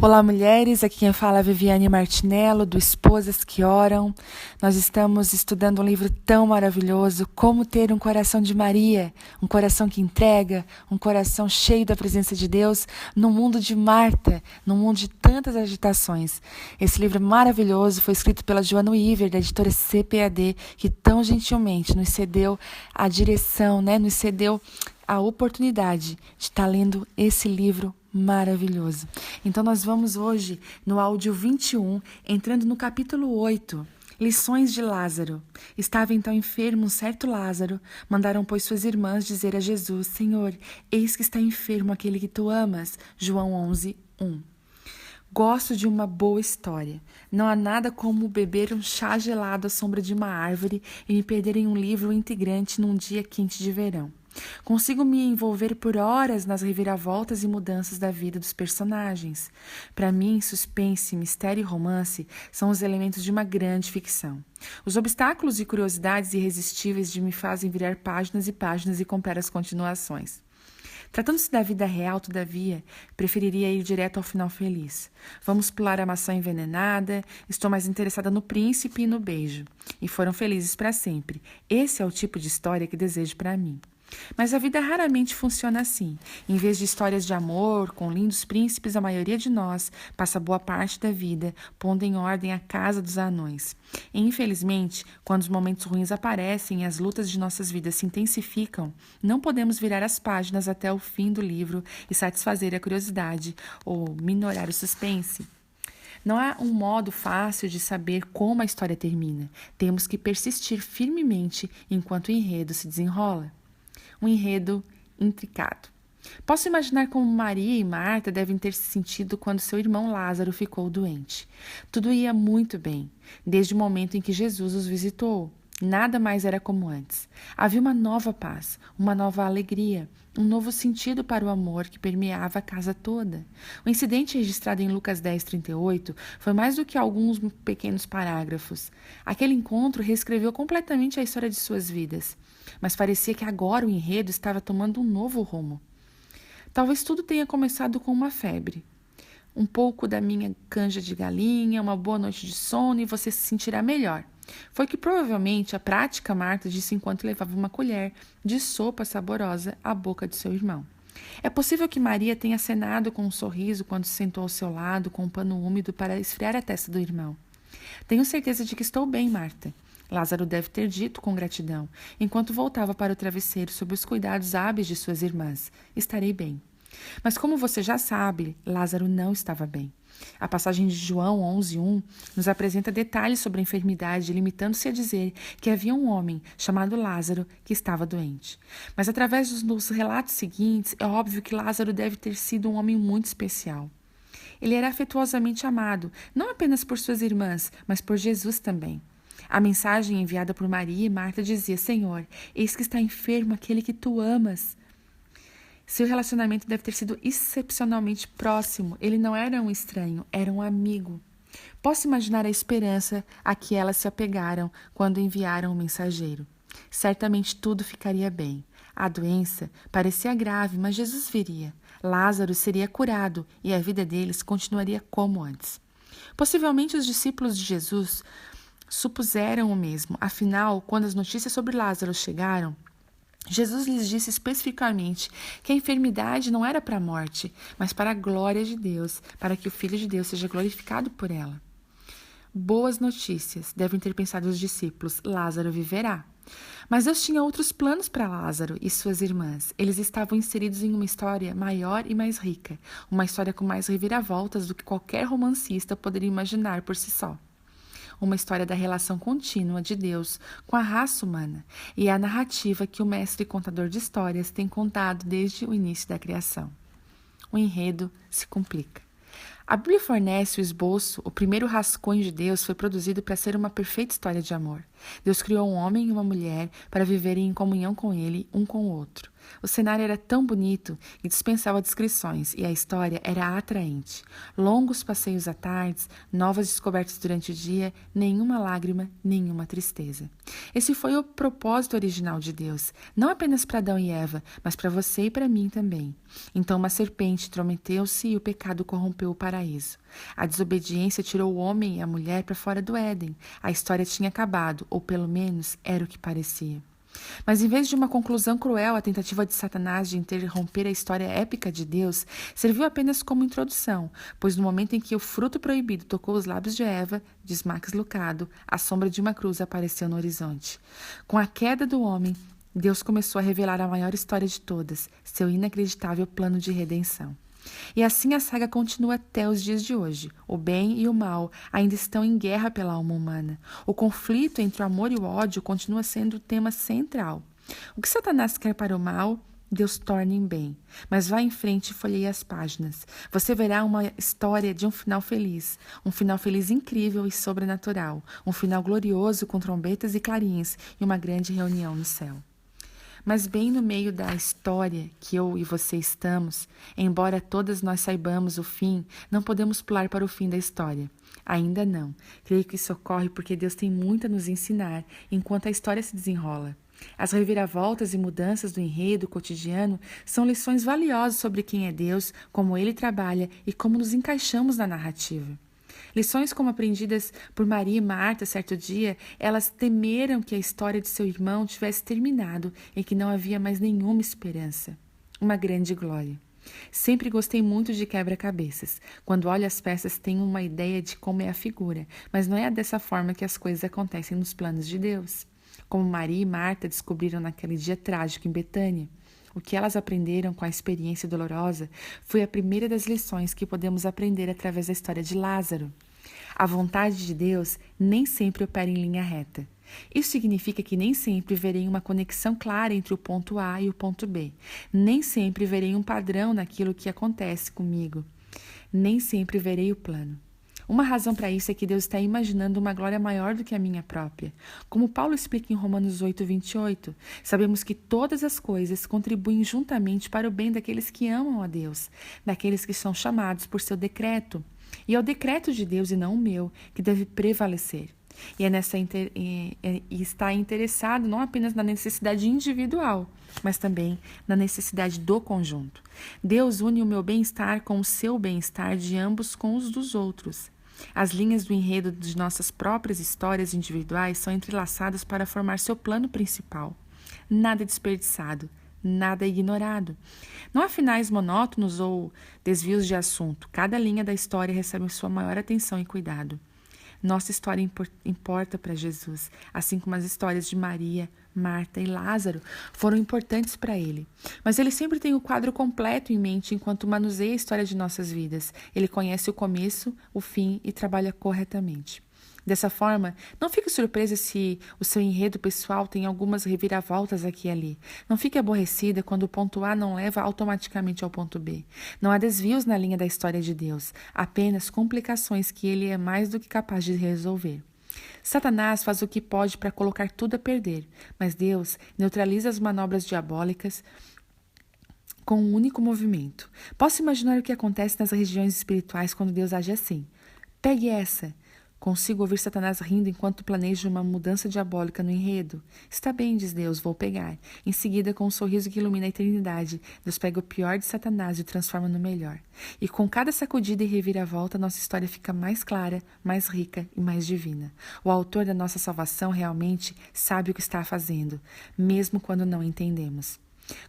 Olá, mulheres. Aqui quem fala é Viviane Martinello, do Esposas que Oram. Nós estamos estudando um livro tão maravilhoso, Como Ter um Coração de Maria, um coração que entrega, um coração cheio da presença de Deus, no mundo de Marta, no mundo de tantas agitações. Esse livro maravilhoso foi escrito pela Joana Weaver, da editora CPAD, que tão gentilmente nos cedeu a direção, nos cedeu a oportunidade de estar lendo esse livro maravilhoso. Então nós vamos hoje no áudio 21, entrando no capítulo 8, lições de Lázaro. Estava então enfermo um certo Lázaro. Mandaram, pois, suas irmãs dizer a Jesus: Senhor, eis que está enfermo aquele que tu amas. João 11, 1. Gosto de uma boa história. Não há nada como beber um chá gelado à sombra de uma árvore e me perder em um livro integrante num dia quente de verão. Consigo me envolver por horas nas reviravoltas e mudanças da vida dos personagens. Para mim, suspense, mistério e romance são os elementos de uma grande ficção. Os obstáculos e curiosidades irresistíveis de me fazem virar páginas e páginas e comprar as continuações. Tratando-se da vida real, todavia, preferiria ir direto ao final feliz. Vamos pular a maçã envenenada, estou mais interessada no príncipe e no beijo. E foram felizes para sempre. Esse é o tipo de história que desejo para mim. Mas a vida raramente funciona assim. Em vez de histórias de amor, com lindos príncipes, a maioria de nós passa boa parte da vida pondo em ordem a casa dos anões. E, infelizmente, quando os momentos ruins aparecem e as lutas de nossas vidas se intensificam, não podemos virar as páginas até o fim do livro e satisfazer a curiosidade ou minorar o suspense. Não há um modo fácil de saber como a história termina. Temos que persistir firmemente enquanto o enredo se desenrola. Um enredo intricado. Posso imaginar como Maria e Marta devem ter se sentido quando seu irmão Lázaro ficou doente. Tudo ia muito bem, desde o momento em que Jesus os visitou. Nada mais era como antes. Havia uma nova paz, uma nova alegria, um novo sentido para o amor que permeava a casa toda. O incidente registrado em Lucas 10:38 foi mais do que alguns pequenos parágrafos. Aquele encontro reescreveu completamente a história de suas vidas. Mas parecia que agora o enredo estava tomando um novo rumo. Talvez tudo tenha começado com uma febre. Um pouco da minha canja de galinha, uma boa noite de sono e você se sentirá melhor. Foi que provavelmente a prática Marta disse enquanto levava uma colher de sopa saborosa à boca de seu irmão. É possível que Maria tenha acenado com um sorriso quando se sentou ao seu lado com um pano úmido para esfriar a testa do irmão. Tenho certeza de que estou bem, Marta. Lázaro deve ter dito com gratidão, enquanto voltava para o travesseiro sob os cuidados hábeis de suas irmãs. Estarei bem. Mas como você já sabe, Lázaro não estava bem. A passagem de João 11:1 nos apresenta detalhes sobre a enfermidade, limitando-se a dizer que havia um homem chamado Lázaro que estava doente. Mas através dos relatos seguintes, é óbvio que Lázaro deve ter sido um homem muito especial. Ele era afetuosamente amado, não apenas por suas irmãs, mas por Jesus também. A mensagem enviada por Maria e Marta dizia: Senhor, eis que está enfermo aquele que tu amas. Seu relacionamento deve ter sido excepcionalmente próximo. Ele não era um estranho, era um amigo. Posso imaginar a esperança a que elas se apegaram quando enviaram o mensageiro. Certamente tudo ficaria bem. A doença parecia grave, mas Jesus viria. Lázaro seria curado e a vida deles continuaria como antes. Possivelmente os discípulos de Jesus supuseram o mesmo. Afinal, quando as notícias sobre Lázaro chegaram, Jesus lhes disse especificamente que a enfermidade não era para a morte, mas para a glória de Deus, para que o Filho de Deus seja glorificado por ela. Boas notícias, devem ter pensado os discípulos: Lázaro viverá. Mas Deus tinha outros planos para Lázaro e suas irmãs. Eles estavam inseridos em uma história maior e mais rica, uma história com mais reviravoltas do que qualquer romancista poderia imaginar por si só. Uma história da relação contínua de Deus com a raça humana, e é a narrativa que o mestre contador de histórias tem contado desde o início da criação. O enredo se complica. A Bíblia fornece o esboço, o primeiro rascunho de Deus foi produzido para ser uma perfeita história de amor. Deus criou um homem e uma mulher para viverem em comunhão com ele, um com o outro. O cenário era tão bonito que dispensava descrições e a história era atraente. Longos passeios à tarde, novas descobertas durante o dia, nenhuma lágrima, nenhuma tristeza. Esse foi o propósito original de Deus, não apenas para Adão e Eva, mas para você e para mim também. Então uma serpente intrometeu-se e o pecado corrompeu o paraíso. A desobediência tirou o homem e a mulher para fora do Éden. A história tinha acabado, ou pelo menos era o que parecia. Mas em vez de uma conclusão cruel, a tentativa de Satanás de interromper a história épica de Deus serviu apenas como introdução, pois no momento em que o fruto proibido tocou os lábios de Eva, diz Max Lucado, a sombra de uma cruz apareceu no horizonte. Com a queda do homem, Deus começou a revelar a maior história de todas, seu inacreditável plano de redenção. E assim a saga continua até os dias de hoje. O bem e o mal ainda estão em guerra pela alma humana. O conflito entre o amor e o ódio continua sendo o tema central. O que Satanás quer para o mal, Deus torna em bem. Mas vá em frente e folheie as páginas. Você verá uma história de um final feliz incrível e sobrenatural. Um final glorioso com trombetas e clarins e uma grande reunião no céu. Mas bem no meio da história que eu e você estamos, embora todas nós saibamos o fim, não podemos pular para o fim da história. Ainda não. Creio que isso ocorre porque Deus tem muito a nos ensinar enquanto a história se desenrola. As reviravoltas e mudanças do enredo cotidiano são lições valiosas sobre quem é Deus, como Ele trabalha e como nos encaixamos na narrativa. Lições como aprendidas por Maria e Marta certo dia, elas temeram que a história de seu irmão tivesse terminado e que não havia mais nenhuma esperança. Uma grande glória. Sempre gostei muito de quebra-cabeças. Quando olho as peças, tenho uma ideia de como é a figura, mas não é dessa forma que as coisas acontecem nos planos de Deus. Como Maria e Marta descobriram naquele dia trágico em Betânia. O que elas aprenderam com a experiência dolorosa foi a primeira das lições que podemos aprender através da história de Lázaro. A vontade de Deus nem sempre opera em linha reta. Isso significa que nem sempre verei uma conexão clara entre o ponto A e o ponto B. Nem sempre verei um padrão naquilo que acontece comigo. Nem sempre verei o plano. Uma razão para isso é que Deus está imaginando uma glória maior do que a minha própria. Como Paulo explica em Romanos 8:28, sabemos que todas as coisas contribuem juntamente para o bem daqueles que amam a Deus, daqueles que são chamados por seu decreto. E é o decreto de Deus e não o meu que deve prevalecer. E está interessado não apenas na necessidade individual, mas também na necessidade do conjunto. Deus une o meu bem-estar com o seu bem-estar de ambos com os dos outros. As linhas do enredo de nossas próprias histórias individuais são entrelaçadas para formar seu plano principal. Nada é desperdiçado, nada é ignorado. Não há finais monótonos ou desvios de assunto. Cada linha da história recebe sua maior atenção e cuidado. Nossa história importa para Jesus, assim como as histórias de Maria, Marta e Lázaro foram importantes para ele. Mas ele sempre tem o quadro completo em mente enquanto manuseia a história de nossas vidas. Ele conhece o começo, o fim e trabalha corretamente. Dessa forma, não fique surpresa se o seu enredo pessoal tem algumas reviravoltas aqui e ali. Não fique aborrecida quando o ponto A não leva automaticamente ao ponto B. Não há desvios na linha da história de Deus, apenas complicações que ele é mais do que capaz de resolver. Satanás faz o que pode para colocar tudo a perder, mas Deus neutraliza as manobras diabólicas com um único movimento. Posso imaginar o que acontece nas regiões espirituais quando Deus age assim. Pegue essa! Consigo ouvir Satanás rindo enquanto planeja uma mudança diabólica no enredo. Está bem, diz Deus, vou pegar. Em seguida, com um sorriso que ilumina a eternidade, Deus pega o pior de Satanás e o transforma no melhor. E com cada sacudida e reviravolta, nossa história fica mais clara, mais rica e mais divina. O autor da nossa salvação realmente sabe o que está fazendo, mesmo quando não entendemos.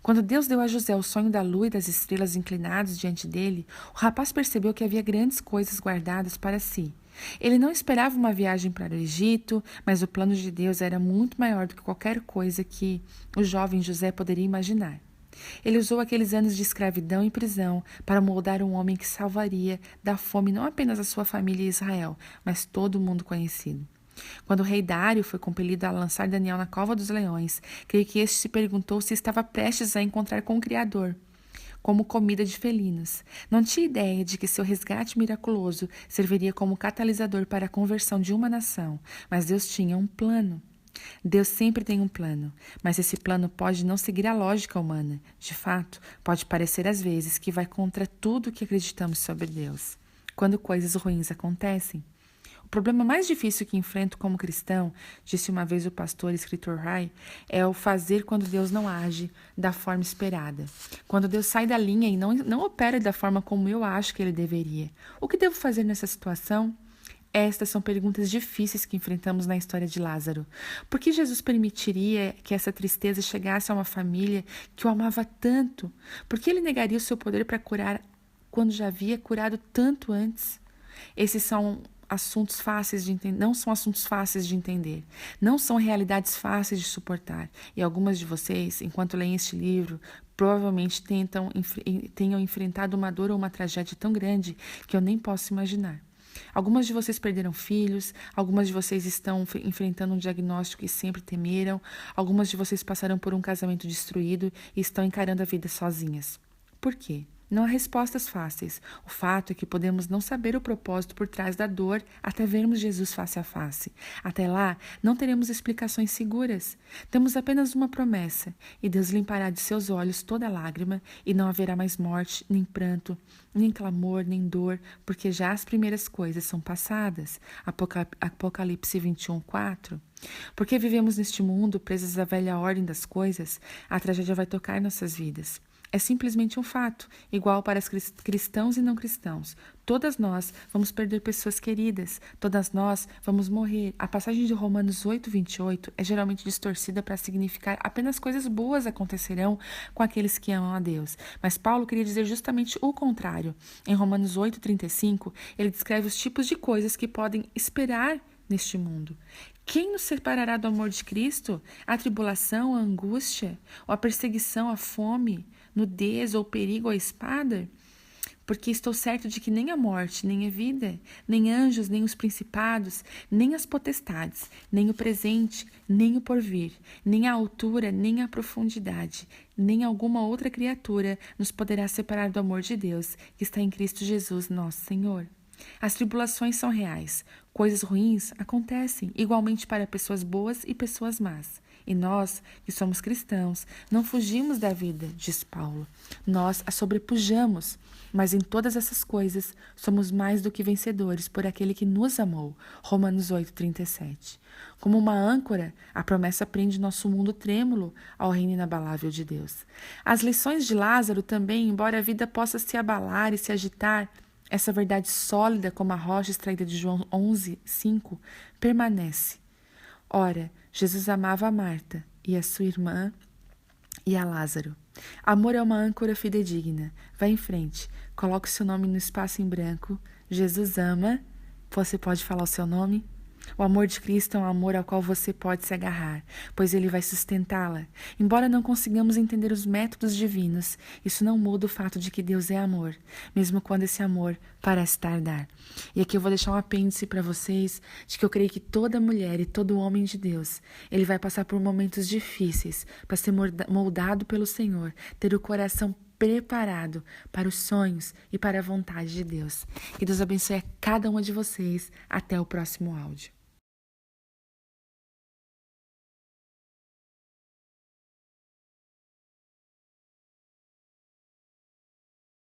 Quando Deus deu a José o sonho da lua e das estrelas inclinados diante dele, o rapaz percebeu que havia grandes coisas guardadas para si. Ele não esperava uma viagem para o Egito, mas o plano de Deus era muito maior do que qualquer coisa que o jovem José poderia imaginar. Ele usou aqueles anos de escravidão e prisão para moldar um homem que salvaria da fome não apenas a sua família e Israel, mas todo o mundo conhecido. Quando o rei Dário foi compelido a lançar Daniel na cova dos leões, creio que este se perguntou se estava prestes a encontrar com o Criador, como comida de felinos. Não tinha ideia de que seu resgate miraculoso serviria como catalisador para a conversão de uma nação, mas Deus tinha um plano. Deus sempre tem um plano, mas esse plano pode não seguir a lógica humana. De fato, pode parecer às vezes que vai contra tudo o que acreditamos sobre Deus, quando coisas ruins acontecem. O problema mais difícil que enfrento como cristão, disse uma vez o pastor e escritor Ray, é o fazer quando Deus não age da forma esperada. Quando Deus sai da linha e não opera da forma como eu acho que ele deveria. O que devo fazer nessa situação? Estas são perguntas difíceis que enfrentamos na história de Lázaro. Por que Jesus permitiria que essa tristeza chegasse a uma família que o amava tanto? Por que ele negaria o seu poder para curar quando já havia curado tanto antes? Esses são assuntos fáceis de entender, não são assuntos fáceis de entender, não são realidades fáceis de suportar. E algumas de vocês, enquanto leem este livro, provavelmente tenham enfrentado uma dor ou uma tragédia tão grande que eu nem posso imaginar. Algumas de vocês perderam filhos, algumas de vocês estão enfrentando um diagnóstico que sempre temeram, algumas de vocês passaram por um casamento destruído e estão encarando a vida sozinhas. Por quê? Não há respostas fáceis. O fato é que podemos não saber o propósito por trás da dor até vermos Jesus face a face. Até lá, não teremos explicações seguras. Temos apenas uma promessa, e Deus limpará de seus olhos toda lágrima, e não haverá mais morte, nem pranto, nem clamor, nem dor, porque já as primeiras coisas são passadas. Apocalipse 21:4. Porque vivemos neste mundo presos à velha ordem das coisas, a tragédia vai tocar nossas vidas. É simplesmente um fato, igual para os cristãos e não cristãos. Todas nós vamos perder pessoas queridas, todas nós vamos morrer. A passagem de Romanos 8:28 é geralmente distorcida para significar apenas coisas boas acontecerão com aqueles que amam a Deus. Mas Paulo queria dizer justamente o contrário. Em Romanos 8:35, ele descreve os tipos de coisas que podem esperar neste mundo. Quem nos separará do amor de Cristo? A tribulação, a angústia, ou a perseguição, a fome, nudez ou perigo ou a espada? Porque estou certo de que nem a morte, nem a vida, nem anjos, nem os principados, nem as potestades, nem o presente, nem o porvir, nem a altura, nem a profundidade, nem alguma outra criatura nos poderá separar do amor de Deus, que está em Cristo Jesus, nosso Senhor. As tribulações são reais. Coisas ruins acontecem igualmente para pessoas boas e pessoas más. E nós, que somos cristãos, não fugimos da vida, diz Paulo. Nós a sobrepujamos, mas em todas essas coisas somos mais do que vencedores por aquele que nos amou. Romanos 8:37. Como uma âncora, a promessa prende nosso mundo trêmulo ao reino inabalável de Deus. As lições de Lázaro também, embora a vida possa se abalar e se agitar, essa verdade sólida como a rocha extraída de João 11:5 permanece. Ora, Jesus amava a Marta e a sua irmã e a Lázaro. Amor é uma âncora fidedigna. Vá em frente, coloque o seu nome no espaço em branco. Jesus ama. Você pode falar o seu nome? O amor de Cristo é um amor ao qual você pode se agarrar, pois ele vai sustentá-la. Embora não consigamos entender os métodos divinos, isso não muda o fato de que Deus é amor, mesmo quando esse amor parece tardar. E aqui eu vou deixar um apêndice para vocês, de que eu creio que toda mulher e todo homem de Deus, ele vai passar por momentos difíceis para ser moldado pelo Senhor, ter o coração preparado para os sonhos e para a vontade de Deus. Que Deus abençoe a cada uma de vocês. Até o próximo áudio.